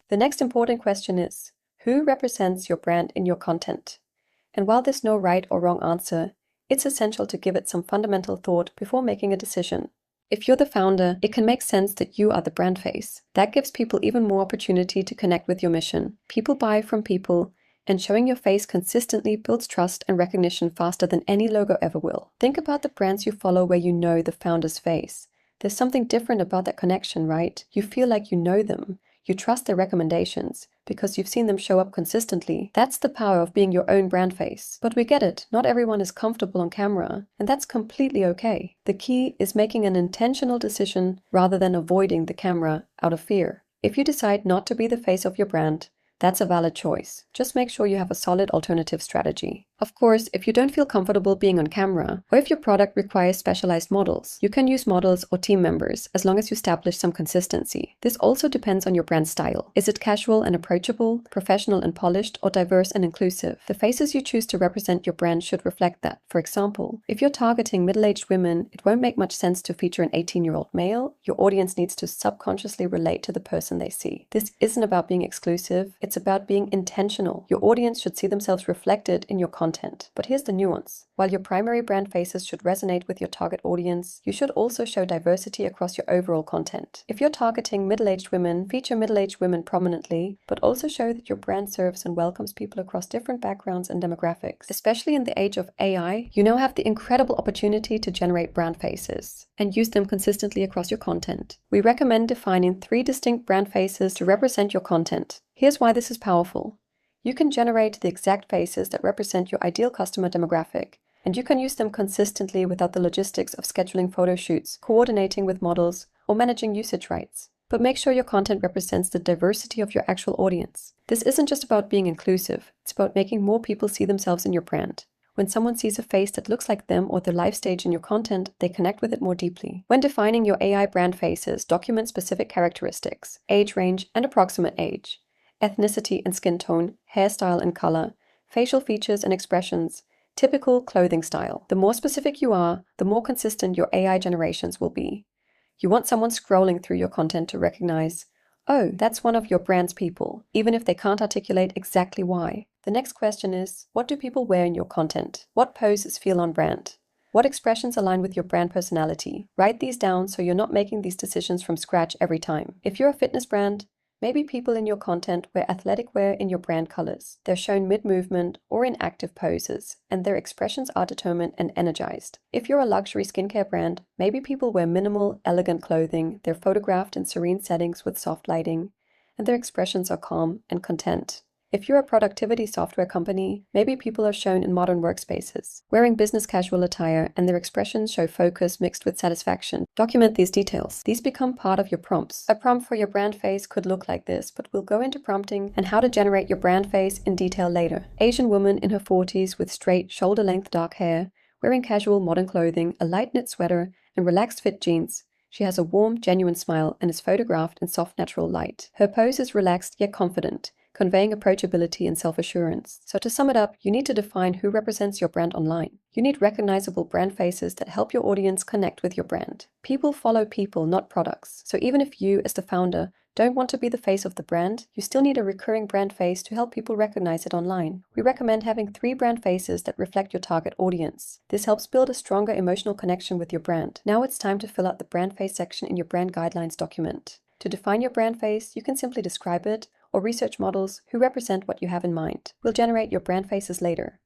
The next important question is, who represents your brand in your content? And while there's no right or wrong answer, it's essential to give it some fundamental thought before making a decision. If you're the founder, it can make sense that you are the brand face. That gives people even more opportunity to connect with your mission. People buy from people, and showing your face consistently builds trust and recognition faster than any logo ever will. Think about the brands you follow where you know the founder's face. There's something different about that connection, right? You feel like you know them. You trust their recommendations because you've seen them show up consistently. That's the power of being your own brand face. But we get it, not everyone is comfortable on camera, and that's completely okay. The key is making an intentional decision rather than avoiding the camera out of fear. If you decide not to be the face of your brand, that's a valid choice. Just make sure you have a solid alternative strategy. Of course, if you don't feel comfortable being on camera, or if your product requires specialized models, you can use models or team members as long as you establish some consistency. This also depends on your brand style. Is it casual and approachable, professional and polished, or diverse and inclusive? The faces you choose to represent your brand should reflect that. For example, if you're targeting middle-aged women, it won't make much sense to feature an 18-year-old male. Your audience needs to subconsciously relate to the person they see. This isn't about being exclusive, it's about being intentional. Your audience should see themselves reflected in your content. But here's the nuance. While your primary brand faces should resonate with your target audience, you should also show diversity across your overall content. If you're targeting middle-aged women, feature middle-aged women prominently, but also show that your brand serves and welcomes people across different backgrounds and demographics. Especially in the age of AI, you now have the incredible opportunity to generate brand faces and use them consistently across your content. We recommend defining 3 distinct brand faces to represent your content. Here's why this is powerful. You can generate the exact faces that represent your ideal customer demographic, and you can use them consistently without the logistics of scheduling photo shoots, coordinating with models, or managing usage rights. But make sure your content represents the diversity of your actual audience. This isn't just about being inclusive, it's about making more people see themselves in your brand. When someone sees a face that looks like them or their life stage in your content, they connect with it more deeply. When defining your AI brand faces, document specific characteristics, age range and approximate age, ethnicity and skin tone, hairstyle and color, facial features and expressions, typical clothing style. The more specific you are, the more consistent your AI generations will be. You want someone scrolling through your content to recognize, oh, that's one of your brand's people, even if they can't articulate exactly why. The next question is, what do people wear in your content? What poses feel on brand? What expressions align with your brand personality? Write these down so you're not making these decisions from scratch every time. If you're a fitness brand, maybe people in your content wear athletic wear in your brand colors. They're shown mid-movement or in active poses, and their expressions are determined and energized. If you're a luxury skincare brand, maybe people wear minimal, elegant clothing. They're photographed in serene settings with soft lighting, and their expressions are calm and content. If you're a productivity software company, maybe people are shown in modern workspaces, wearing business casual attire, and their expressions show focus mixed with satisfaction. Document these details. These become part of your prompts. A prompt for your brand face could look like this, but we'll go into prompting and how to generate your brand face in detail later. Asian woman in her 40s with straight, shoulder-length dark hair, wearing casual modern clothing, a light knit sweater, and relaxed fit jeans. She has a warm, genuine smile and is photographed in soft, natural light. Her pose is relaxed yet confident, conveying approachability and self-assurance. So to sum it up, you need to define who represents your brand online. You need recognizable brand faces that help your audience connect with your brand. People follow people, not products. So even if you, as the founder, don't want to be the face of the brand, you still need a recurring brand face to help people recognize it online. We recommend having 3 brand faces that reflect your target audience. This helps build a stronger emotional connection with your brand. Now it's time to fill out the brand face section in your brand guidelines document. To define your brand face, you can simply describe it or research models who represent what you have in mind. We'll generate your brand faces later.